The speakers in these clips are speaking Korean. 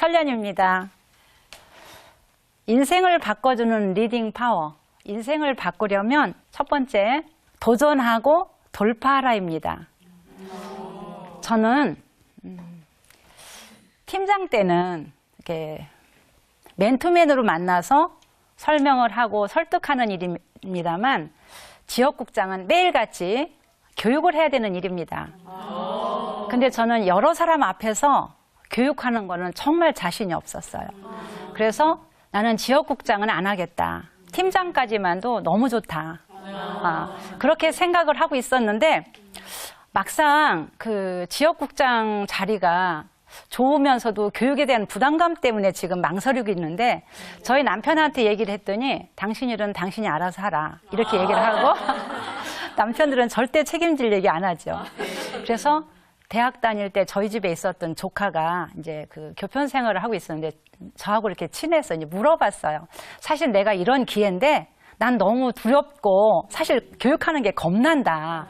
설련입니다. 인생을 바꿔주는 리딩 파워. 인생을 바꾸려면 첫 번째, 도전하고 돌파하라입니다. 저는 팀장 때는 이렇게 맨투맨으로 만나서 설명을 하고 설득하는 일입니다만, 지역국장은 매일같이 교육을 해야 되는 일입니다. 근데 저는 여러 사람 앞에서 교육하는 거는 정말 자신이 없었어요. 그래서 나는 지역국장은 안 하겠다. 팀장까지만도 너무 좋다. 그렇게 생각을 하고 있었는데, 막상 그 지역국장 자리가 좋으면서도 교육에 대한 부담감 때문에 지금 망설이고 있는데, 저희 남편한테 얘기를 했더니 당신 일은 당신이 알아서 하라 이렇게 얘기를 하고 남편들은 절대 책임질 얘기 안 하죠. 그래서 대학 다닐 때 저희 집에 있었던 조카가 이제 그 교편 생활을 하고 있었는데 저하고 이렇게 친해서 이제 물어봤어요. 사실 내가 이런 기회인데 난 너무 두렵고 사실 교육하는 게 겁난다.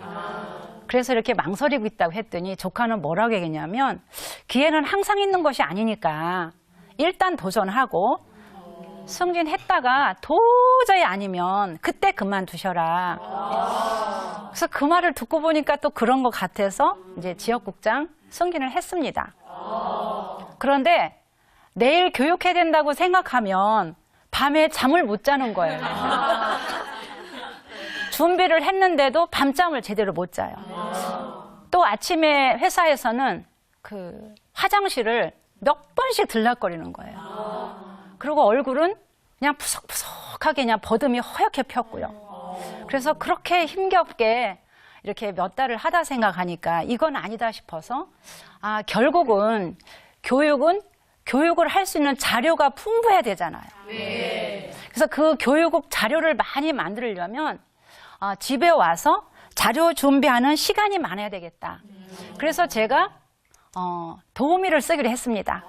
그래서 이렇게 망설이고 있다고 했더니 조카는 뭐라고 얘기했냐면, 기회는 항상 있는 것이 아니니까 일단 도전하고 승진했다가 도저히 아니면 그때 그만두셔라. 그래서 그 말을 듣고 보니까 또 그런 것 같아서 이제 지역국장 승진을 했습니다. 그런데 내일 교육해야 된다고 생각하면 밤에 잠을 못 자는 거예요. 준비를 했는데도 밤잠을 제대로 못 자요. 또 아침에 회사에서는 그 화장실을 몇 번씩 들락거리는 거예요. 그리고 얼굴은 그냥 푸석푸석하게 그냥 버듬이 허옇게 폈고요. 그래서 그렇게 힘겹게 이렇게 몇 달을 하다 생각하니까 이건 아니다 싶어서, 결국은 교육을 할 수 있는 자료가 풍부해야 되잖아요. 그래서 그 교육 자료를 많이 만들려면 집에 와서 자료 준비하는 시간이 많아야 되겠다. 그래서 제가 도우미를 쓰기로 했습니다.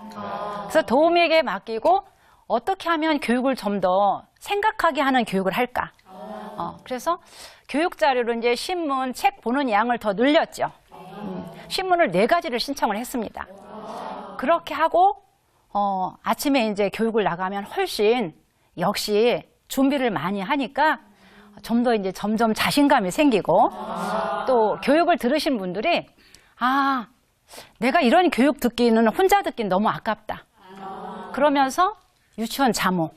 그래서 도우미에게 맡기고 어떻게 하면 교육을 좀 더 생각하게 하는 교육을 할까. 그래서 교육 자료로 이제 신문, 책 보는 양을 더 늘렸죠. 신문을 4가지를 신청을 했습니다. 그렇게 하고 아침에 이제 교육을 나가면 훨씬 역시 준비를 많이 하니까 좀 더 이제 점점 자신감이 생기고, 또 교육을 들으신 분들이 내가 이런 교육 듣기는 혼자 듣기는 너무 아깝다. 그러면서 유치원 자모,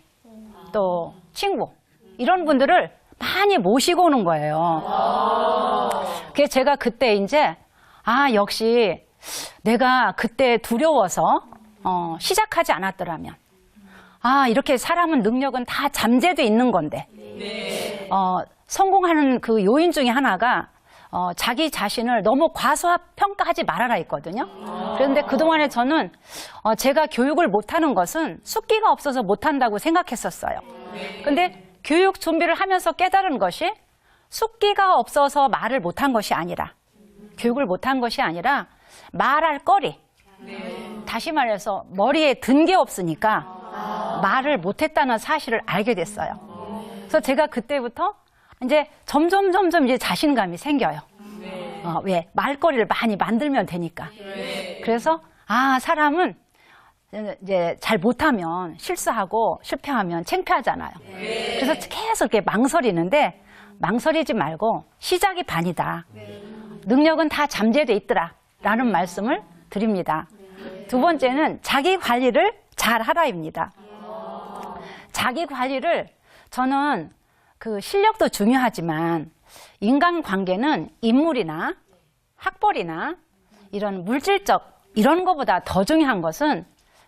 또 친구 이런 분들을 많이 모시고 오는 거예요. 그래서 제가 그때 이제 역시 내가 그때 두려워서 시작하지 않았더라면, 이렇게 사람은 능력은 다 잠재돼 있는 건데, 성공하는 그 요인 중에 하나가 자기 자신을 너무 과소평가하지 말아라 있거든요. 그런데 그동안에 저는 제가 교육을 못하는 것은 숫기가 없어서 못한다고 생각했었어요. 근데 교육 준비를 하면서 깨달은 것이, 숫기가 없어서 말을 못한 것이 아니라, 교육을 못한 것이 아니라 말할 거리, 다시 말해서 머리에 든 게 없으니까 말을 못했다는 사실을 알게 됐어요. 그래서 제가 그때부터 이제 점점 이제 자신감이 생겨요. 왜? 말거리를 많이 만들면 되니까. 그래서 사람은 이제 잘 못하면 실수하고 실패하면 창피하잖아요. 그래서 계속 이렇게 망설이는데, 망설이지 말고 시작이 반이다. 능력은 다 잠재돼 있더라 라는 말씀을 드립니다. 두 번째는 자기 관리를 잘 하라입니다. 자기 관리를, 저는 그 실력도 중요하지만 인간관계는 인물이나 학벌이나 이런 물질적 이런 것보다 더 중요한 것은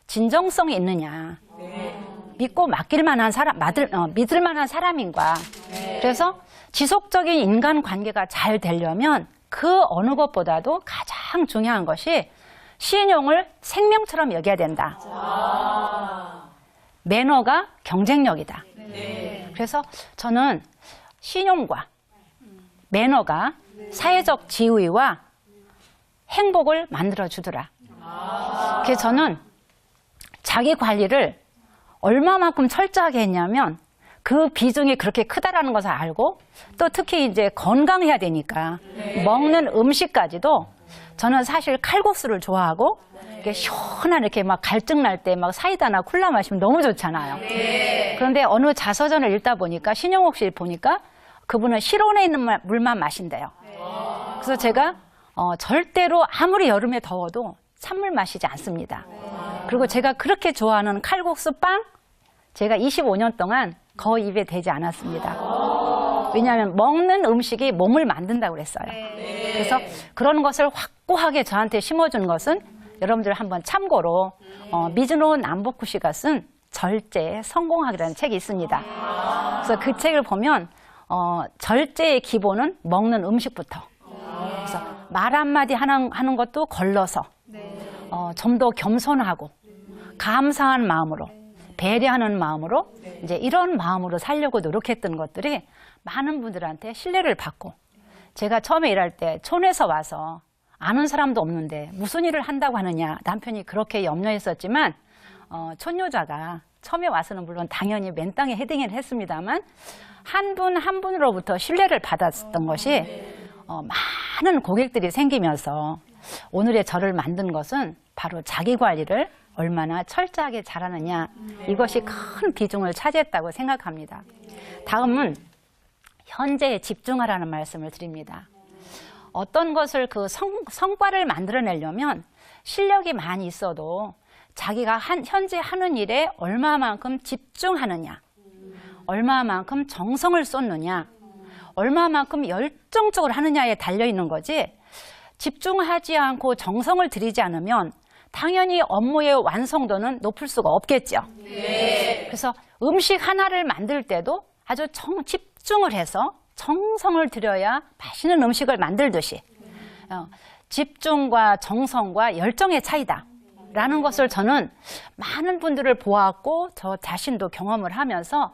진정성이 있느냐, 믿고 맡길 만한 사람, 믿을 만한 사람인가. 그래서 지속적인 인간관계가 잘 되려면 그 어느 것보다도 가장 중요한 것이 신용을 생명처럼 여겨야 된다. 매너가 경쟁력이다. 그래서 저는 신용과 매너가 사회적 지위와 행복을 만들어주더라. 그래서 저는 자기 관리를 얼마만큼 철저하게 했냐면, 그 비중이 그렇게 크다라는 것을 알고, 또 특히 이제 건강해야 되니까 먹는 음식까지도, 저는 사실 칼국수를 좋아하고 이렇게 시원한 이렇게 막 갈증 날 때 막 사이다나 콜라 마시면 너무 좋잖아요. 그런데 어느 자서전을 읽다 보니까 신영옥 씨 보니까 그분은 실온에 있는 물만 마신대요. 그래서 제가 절대로 아무리 여름에 더워도 찬물 마시지 않습니다. 그리고 제가 그렇게 좋아하는 칼국수 빵 제가 25년 동안 거의 입에 대지 않았습니다. 왜냐하면 먹는 음식이 몸을 만든다고 그랬어요. 그래서 그런 것을 확고하게 저한테 심어준 것은 여러분들 한번 참고로 미즈노 남보쿠 씨가 쓴 절제의 성공학이라는 책이 있습니다. 그래서 그 책을 보면 절제의 기본은 먹는 음식부터. 그래서 말 한마디 하는 것도 걸러서 좀 더 겸손하고 감사한 마음으로 배려하는 마음으로 이제 이런 마음으로 살려고 노력했던 것들이 많은 분들한테 신뢰를 받고 제가 처음에 일할 때 촌에서 와서 아는 사람도 없는데 무슨 일을 한다고 하느냐 남편이 그렇게 염려했었지만 촌여자가 처음에 와서는 물론 당연히 맨땅에 헤딩을 했습니다만 한 분 한 분으로부터 신뢰를 받았던 것이 많은 고객들이 생기면서 오늘의 저를 만든 것은 바로 자기 관리를 얼마나 철저하게 잘하느냐 이것이 큰 비중을 차지했다고 생각합니다. 다음은 현재에 집중하라는 말씀을 드립니다. 어떤 것을 그 성과를 만들어내려면 실력이 많이 있어도 자기가 현재 하는 일에 얼마만큼 집중하느냐, 얼마만큼 정성을 쏟느냐, 얼마만큼 열정적으로 하느냐에 달려있는 거지 집중하지 않고 정성을 들이지 않으면 당연히 업무의 완성도는 높을 수가 없겠죠. 그래서 음식 하나를 만들 때도 아주 집중을 해서 정성을 들여야 맛있는 음식을 만들듯이 집중과 정성과 열정의 차이다 라는 것을 저는 많은 분들을 보았고 저 자신도 경험을 하면서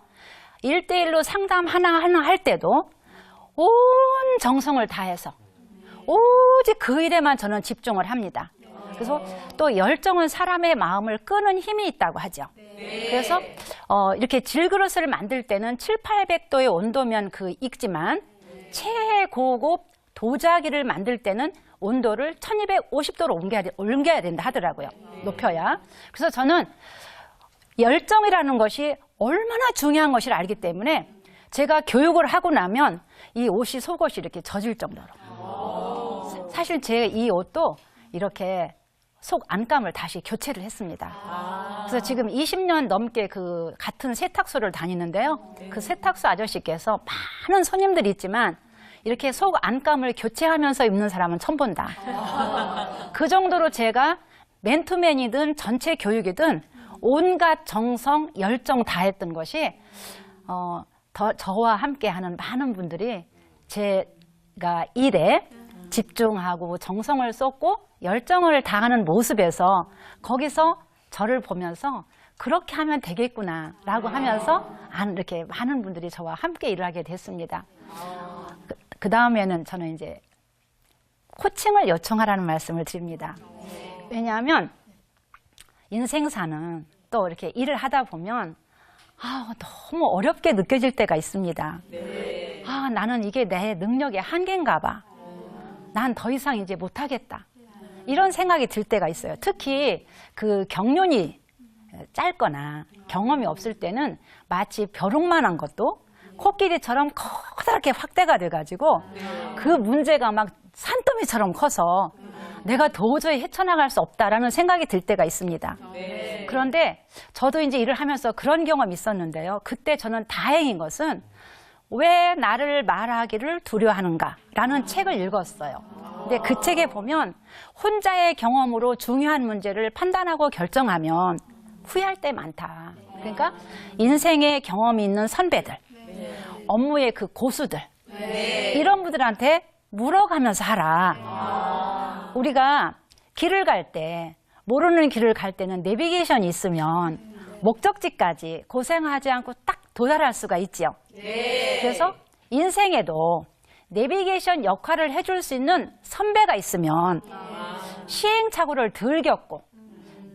1대1로 상담 하나하나 할 때도 온 정성을 다해서 오직 그 일에만 저는 집중을 합니다. 그래서 또 열정은 사람의 마음을 끄는 힘이 있다고 하죠. 그래서 이렇게 질그릇을 만들 때는 700~800도의 온도면 익지만 최고급 도자기를 만들 때는 온도를 1250도로 옮겨야 된다 하더라고요. 높여야. 그래서 저는 열정이라는 것이 얼마나 중요한 것을 알기 때문에 제가 교육을 하고 나면 이 옷이 속옷이 이렇게 젖을 정도로 사실 제 이 옷도 이렇게 속 안감을 다시 교체를 했습니다. 그래서 지금 20년 넘게 그 같은 세탁소를 다니는데요. 그 세탁소 아저씨께서 많은 손님들이 있지만 이렇게 속 안감을 교체하면서 입는 사람은 처음 본다. 그 정도로 제가 맨투맨이든 전체 교육이든 온갖 정성, 열정 다했던 것이 저와 함께하는 많은 분들이 제가 일에 집중하고 정성을 쏟고 열정을 다하는 모습에서 거기서 저를 보면서 그렇게 하면 되겠구나 라고 하면서 이렇게 많은 분들이 저와 함께 일을 하게 됐습니다. 그 다음에는 저는 이제 코칭을 요청하라는 말씀을 드립니다. 왜냐하면 인생사는 또 이렇게 일을 하다 보면 너무 어렵게 느껴질 때가 있습니다. 나는 이게 내 능력의 한계인가 봐. 난 더 이상 이제 못하겠다. 이런 생각이 들 때가 있어요. 특히 그 경륜이 짧거나 경험이 없을 때는 마치 벼룩만한 것도 코끼리처럼 커다랗게 확대가 돼가지고 그 문제가 막 산더미처럼 커서 내가 도저히 헤쳐나갈 수 없다라는 생각이 들 때가 있습니다. 그런데 저도 이제 일을 하면서 그런 경험이 있었는데요. 그때 저는 다행인 것은 왜 나를 말하기를 두려워하는가라는 책을 읽었어요. 근데 그 책에 보면 혼자의 경험으로 중요한 문제를 판단하고 결정하면 후회할 때 많다. 그러니까 인생의 경험이 있는 선배들, 업무의 그 고수들, 이런 분들한테 물어가면서 하라. 우리가 길을 갈 때, 모르는 길을 갈 때는 내비게이션이 있으면 목적지까지 고생하지 않고 딱 도달할 수가 있지요. 그래서 인생에도 내비게이션 역할을 해줄 수 있는 선배가 있으면 시행착오를 덜 겪고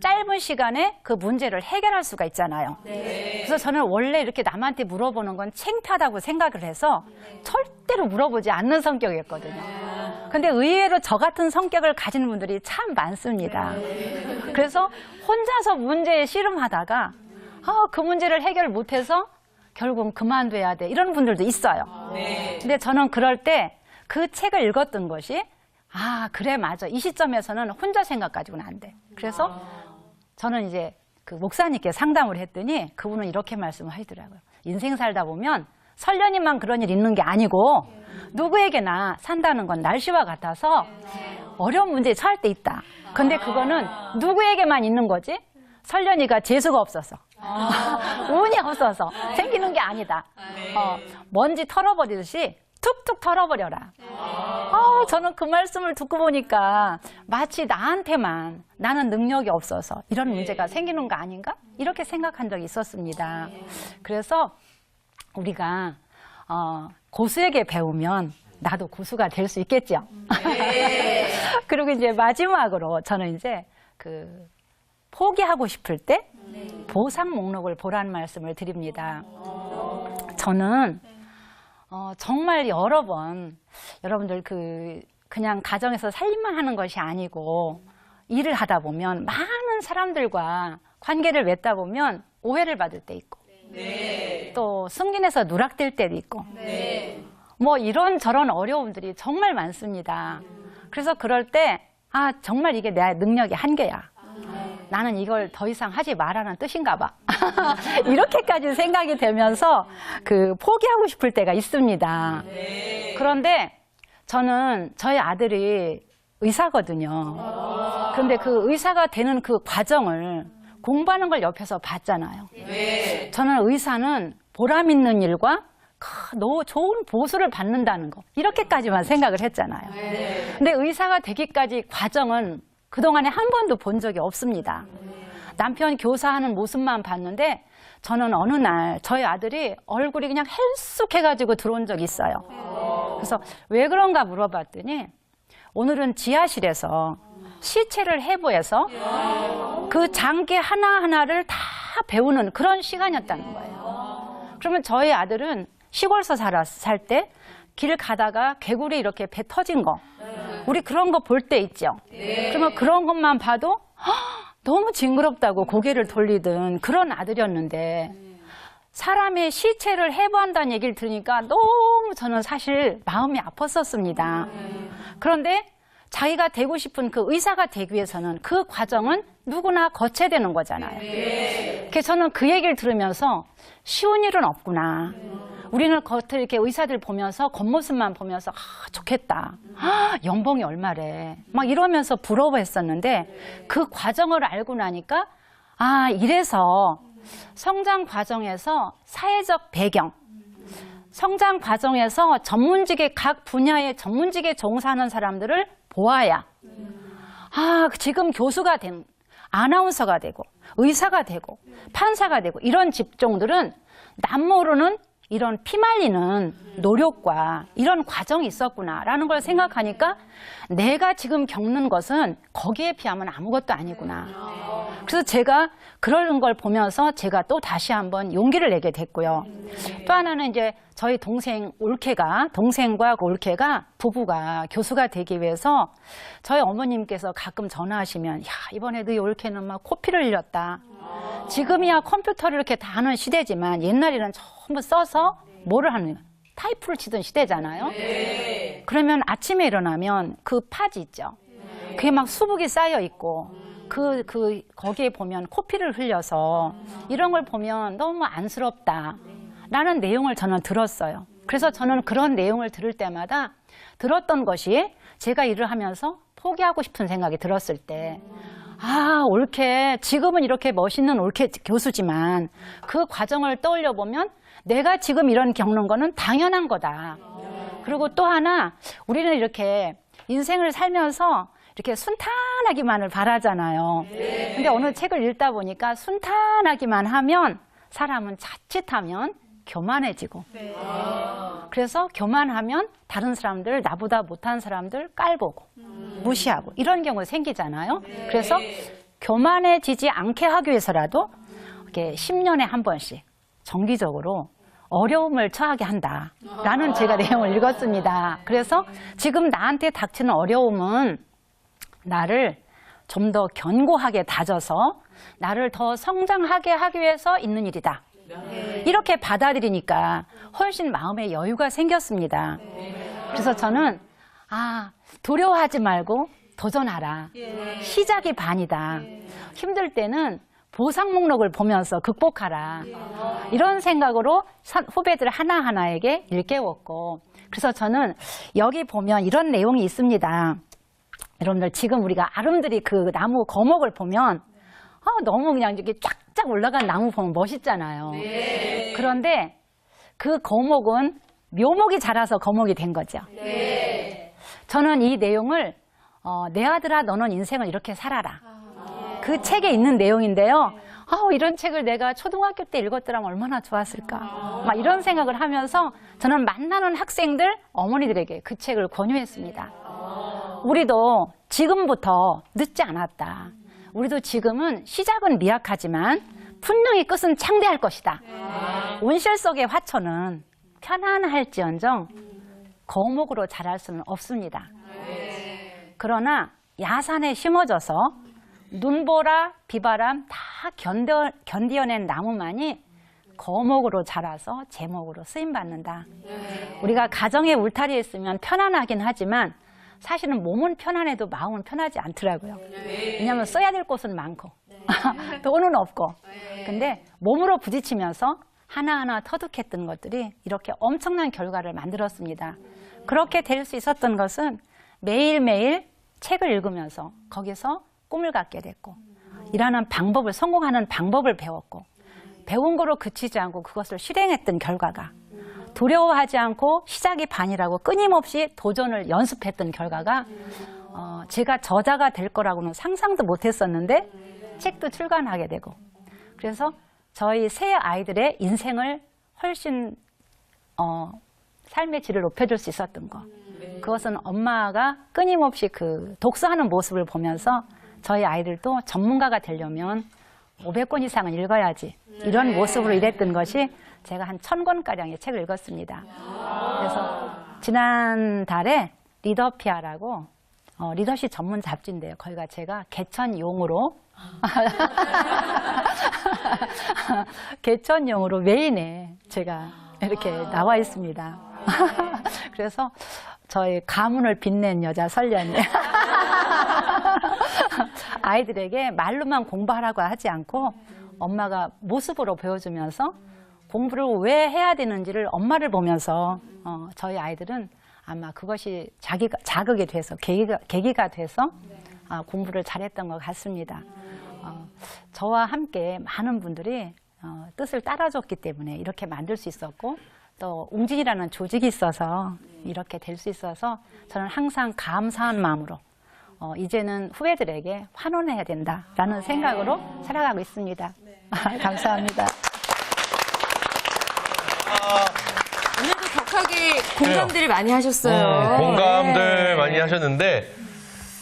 짧은 시간에 그 문제를 해결할 수가 있잖아요. 그래서 저는 원래 이렇게 남한테 물어보는 건 창피하다고 생각을 해서 절대로 물어보지 않는 성격이었거든요. 근데 의외로 저 같은 성격을 가진 분들이 참 많습니다. 그래서 혼자서 문제에 씨름하다가 그 문제를 해결 못해서 결국 그만둬야 돼. 이런 분들도 있어요. 근데 저는 그럴 때 그 책을 읽었던 것이 그래, 맞아. 이 시점에서는 혼자 생각 가지고는 안 돼. 그래서 저는 이제 그 목사님께 상담을 했더니 그분은 이렇게 말씀을 하시더라고요. 인생 살다 보면 설련이만 그런 일 있는 게 아니고 누구에게나 산다는 건 날씨와 같아서 어려운 문제에 처할 때 있다. 근데 그거는 누구에게만 있는 거지? 설련이가 재수가 없어서 운이 없어서 생기는 게 아니다. 먼지 털어버리듯이 툭툭 털어버려라. 저는 그 말씀을 듣고 보니까 마치 나한테만 나는 능력이 없어서 이런 문제가 생기는 거 아닌가? 이렇게 생각한 적이 있었습니다. 그래서 우리가 고수에게 배우면 나도 고수가 될 수 있겠죠. 그리고 이제 마지막으로 저는 이제 그 포기하고 싶을 때 보상 목록을 보라는 말씀을 드립니다. 저는 정말 여러 번 여러분들 그냥 가정에서 살림만 하는 것이 아니고 일을 하다 보면 많은 사람들과 관계를 맺다 보면 오해를 받을 때 있고 또 승진해서 누락될 때도 있고 뭐 이런저런 어려움들이 정말 많습니다. 그래서 그럴 때 정말 이게 내 능력의 한계야. 나는 이걸 더 이상 하지 말라는 뜻인가 봐. 이렇게까지 생각이 되면서 포기하고 싶을 때가 있습니다. 그런데 저는 저희 아들이 의사거든요. 그런데 그 의사가 되는 그 과정을 공부하는 걸 옆에서 봤잖아요. 저는 의사는 보람 있는 일과 좋은 보수를 받는다는 거 이렇게까지만 생각을 했잖아요. 근데 의사가 되기까지 과정은 그동안에 한 번도 본 적이 없습니다. 남편 교사하는 모습만 봤는데 저는 어느 날 저희 아들이 얼굴이 그냥 헬쑥해가지고 들어온 적이 있어요. 그래서 왜 그런가 물어봤더니 오늘은 지하실에서 시체를 해부해서 그 장기 하나하나를 다 배우는 그런 시간이었다는 거예요. 그러면 저희 아들은 시골서 살 때 길 가다가 개구리 이렇게 배 터진 거 우리 그런 거 볼 때 있죠. 그러면 그런 것만 봐도 너무 징그럽다고 고개를 돌리던 그런 아들이었는데 사람의 시체를 해부한다는 얘기를 들으니까 너무 저는 사실 마음이 아팠었습니다. 그런데 자기가 되고 싶은 그 의사가 되기 위해서는 그 과정은 누구나 거쳐야 되는 거잖아요. 그래서 저는 그 얘기를 들으면서 쉬운 일은 없구나. 우리는 겉을 이렇게 의사들 보면서 겉모습만 보면서 좋겠다. 연봉이 얼마래. 막 이러면서 부러워했었는데 그 과정을 알고 나니까 이래서 성장 과정에서 사회적 배경, 성장 과정에서 전문직의 각 분야의 전문직에 종사하는 사람들을 보아야 지금 교수가 된 아나운서가 되고 의사가 되고 판사가 되고 이런 직종들은 남 모르는 이런 피말리는 노력과 이런 과정이 있었구나라는 걸 생각하니까 내가 지금 겪는 것은 거기에 비하면 아무것도 아니구나. 그래서 제가 그런 걸 보면서 제가 또 다시 한번 용기를 내게 됐고요. 또 하나는 이제 저희 동생과 그 올케가 부부가 교수가 되기 위해서 저희 어머님께서 가끔 전화하시면 이번에 너희 올케는 막 코피를 흘렸다. 지금이야 컴퓨터를 이렇게 다 하는 시대지만 옛날에는 전부 써서 뭐를 하는 거예요? 타이프를 치던 시대잖아요. 그러면 아침에 일어나면 그 파지 있죠. 그게 막 수북이 쌓여 있고 거기에 보면 코피를 흘려서 이런 걸 보면 너무 안쓰럽다 라는 내용을 저는 들었어요. 그래서 저는 그런 내용을 들을 때마다 들었던 것이 제가 일을 하면서 포기하고 싶은 생각이 들었을 때 올케 지금은 이렇게 멋있는 올케 교수지만 그 과정을 떠올려 보면 내가 지금 이런 겪는 거는 당연한 거다. 그리고 또 하나 우리는 이렇게 인생을 살면서 이렇게 순탄하기만을 바라잖아요. 근데 어느 책을 읽다 보니까 순탄하기만 하면 사람은 자칫하면 교만해지고 그래서 교만하면 다른 사람들 나보다 못한 사람들 깔보고 무시하고 이런 경우가 생기잖아요. 그래서 교만해지지 않게 하기 위해서라도 이렇게 10년에 한 번씩 정기적으로 어려움을 처하게 한다라는 제가 내용을 읽었습니다. 그래서 지금 나한테 닥치는 어려움은 나를 좀 더 견고하게 다져서 나를 더 성장하게 하기 위해서 있는 일이다. 이렇게 받아들이니까 훨씬 마음에 여유가 생겼습니다. 그래서 저는 두려워하지 말고 도전하라. 시작이 반이다. 힘들 때는 보상 목록을 보면서 극복하라. 이런 생각으로 후배들 하나하나에게 일깨웠고, 그래서 저는 여기 보면 이런 내용이 있습니다. 여러분들 지금 우리가 아름드리 그 나무 거목을 보면 너무 그냥 이렇게 쫙쫙 올라간 나무 보면 멋있잖아요. 네. 그런데 그 거목은 묘목이 자라서 거목이 된 거죠. 네. 저는 이 내용을 내 아들아 너는 인생을 이렇게 살아라. 그 책에 있는 내용인데요. 이런 책을 내가 초등학교 때 읽었더라면 얼마나 좋았을까. 막 이런 생각을 하면서 저는 만나는 학생들, 어머니들에게 그 책을 권유했습니다. 우리도 지금부터 늦지 않았다. 우리도 지금은 시작은 미약하지만 분명히 끝은 창대할 것이다. 온실 속의 화초는 편안할지언정 거목으로 자랄 수는 없습니다. 그러나 야산에 심어져서 눈보라, 비바람 다 견디어낸 나무만이 거목으로 자라서 제목으로 쓰임받는다. 우리가 가정의 울타리에 있으면 편안하긴 하지만 사실은 몸은 편안해도 마음은 편하지 않더라고요. 왜냐하면 써야 될 곳은 많고 돈은 없고. 근데 몸으로 부딪히면서 하나하나 터득했던 것들이 이렇게 엄청난 결과를 만들었습니다. 그렇게 될 수 있었던 것은 매일매일 책을 읽으면서 거기서 꿈을 갖게 됐고, 일하는 방법을, 성공하는 방법을 배웠고, 배운 거로 그치지 않고 그것을 실행했던 결과가, 두려워하지 않고 시작이 반이라고 끊임없이 도전을 연습했던 결과가 제가 저자가 될 거라고는 상상도 못했었는데 책도 출간하게 되고, 그래서 저희 세 아이들의 인생을 훨씬 삶의 질을 높여줄 수 있었던 거, 그것은 엄마가 끊임없이 그 독서하는 모습을 보면서 저희 아이들도 전문가가 되려면 500권 이상은 읽어야지, 이런 모습으로 일했던 것이 제가 한 1000권가량의 책을 읽었습니다. 그래서 지난달에 리더피아라고 리더십 전문 잡지인데요. 거기가 제가 개천용으로 개천용으로 메인에 제가 이렇게 나와 있습니다. 그래서 저희 가문을 빛낸 여자 설련이 아이들에게 말로만 공부하라고 하지 않고 엄마가 모습으로 보여주면서 공부를 왜 해야 되는지를 엄마를 보면서 저희 아이들은 아마 그것이 자극이 돼서 계기가 돼서 공부를 잘했던 것 같습니다. 저와 함께 많은 분들이 뜻을 따라줬기 때문에 이렇게 만들 수 있었고, 또 웅진이라는 조직이 있어서 이렇게 될 수 있어서 저는 항상 감사한 마음으로 이제는 후배들에게 환원해야 된다라는 생각으로 살아가고 있습니다. 감사합니다. 오늘도 격하게 공감들을 많이 하셨어요. 공감들 많이 하셨는데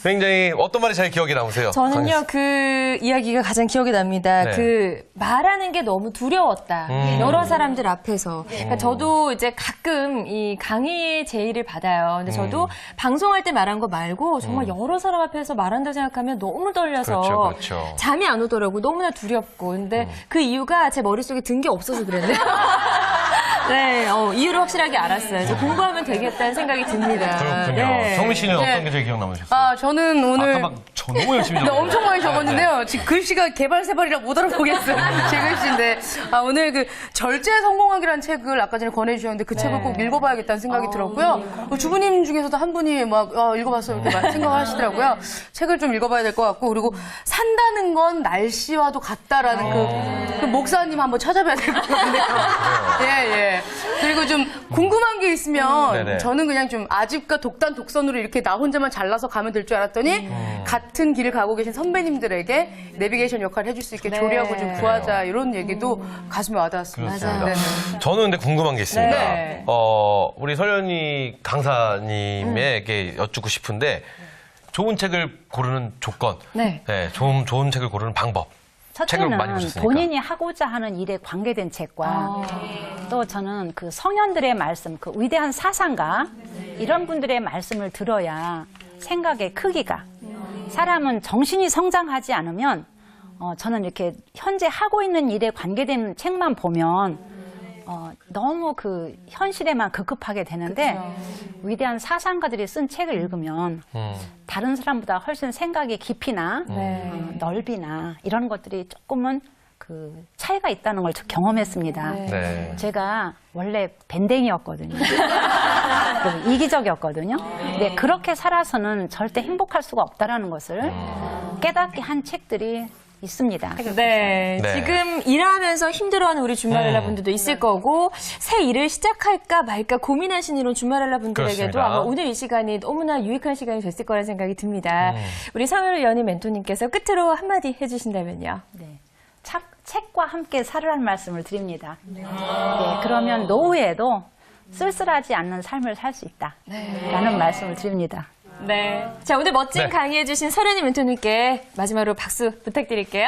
굉장히 어떤 말이 잘 기억에 남으세요? 저는요, 그 이야기가 가장 기억에 납니다. 네. 그 말하는 게 너무 두려웠다. 여러 사람들 앞에서. 그러니까 저도 이제 가끔 이 강의의 제의를 받아요. 근데 저도 방송할 때 말한 거 말고 정말 여러 사람 앞에서 말한다 생각하면 너무 떨려서 그렇죠. 잠이 안 오더라고요. 너무나 두렵고. 근데 그 이유가 제 머릿속에 든 게 없어서 그랬네요. 네, 이유를 확실하게 알았어요. 이제 공부하면 되겠다는 생각이 듭니다. 그렇군요. 네. 성민 씨는 어떤 게 제일 기억 남으셨어요? 저는 오늘 아까 막 너무 열심히 네, 적었어요. 엄청 많이 적었는데요. 지금 글씨가 개발세발이라 못 알아보겠어요. 제 글씨인데. 오늘 그 절제 성공하기라는 책을 아까 전에 권해주셨는데 그 책을 꼭 읽어봐야겠다는 생각이 들었고요. 주부님 중에서도 한 분이 막 읽어봤어 이렇게 생각하시더라고요. 책을 좀 읽어봐야 될 것 같고, 그리고 산다는 건 날씨와도 같다라는 그 목사님 한번 찾아봐야 될 것 같은데요. 예. 그리고 좀 궁금한 게 있으면 네네. 저는 그냥 좀 아집과 독단 독선으로 이렇게 나 혼자만 잘나서 가면 될 줄 알았더니 같은 길을 가고 계신 선배님들에게 내비게이션 역할을 해줄 수 있게 조리하고 좀 구하자, 이런 얘기도 가슴에 와닿았습니다. 그렇습니다. 네. 저는 근데 궁금한 게 있습니다. 네. 우리 설련이 강사님에게 여쭙고 싶은데 좋은 책을 고르는 조건, 네. 좋은 책을 고르는 방법. 책을 많이 첫째는 보셨으니까. 본인이 하고자 하는 일에 관계된 책과 또 저는 그 성현들의 말씀, 그 위대한 사상가 이런 분들의 말씀을 들어야 생각의 크기가, 사람은 정신이 성장하지 않으면 저는 이렇게 현재 하고 있는 일에 관계된 책만 보면 너무 그 현실에만 급급하게 되는데 위대한 사상가들이 쓴 책을 읽으면 다른 사람보다 훨씬 생각의 깊이나 넓이나 이런 것들이 조금은 그 차이가 있다는 걸 경험했습니다. 네. 제가 원래 밴댕이였거든요. 그리고 이기적이었거든요. 근데 그렇게 살아서는 절대 행복할 수가 없다라는 것을 깨닫게 한 책들이 있습니다. 네, 네. 지금 일하면서 힘들어하는 우리 주말렐라 분들도 있을 거고 새 일을 시작할까 말까 고민하시는 이런 주말렐라 분들에게도 그렇습니다. 아마 오늘 이 시간이 너무나 유익한 시간이 됐을 거라는 생각이 듭니다. 우리 성현우 연희 멘토님께서 끝으로 한마디 해주신다면요. 네. 책과 함께 살으라는 말씀을 드립니다. 네, 그러면 노후에도 쓸쓸하지 않는 삶을 살 수 있다라는 말씀을 드립니다. 네. 자, 오늘 멋진 네. 강의해주신 서련이 멘토님께 마지막으로 박수 부탁드릴게요.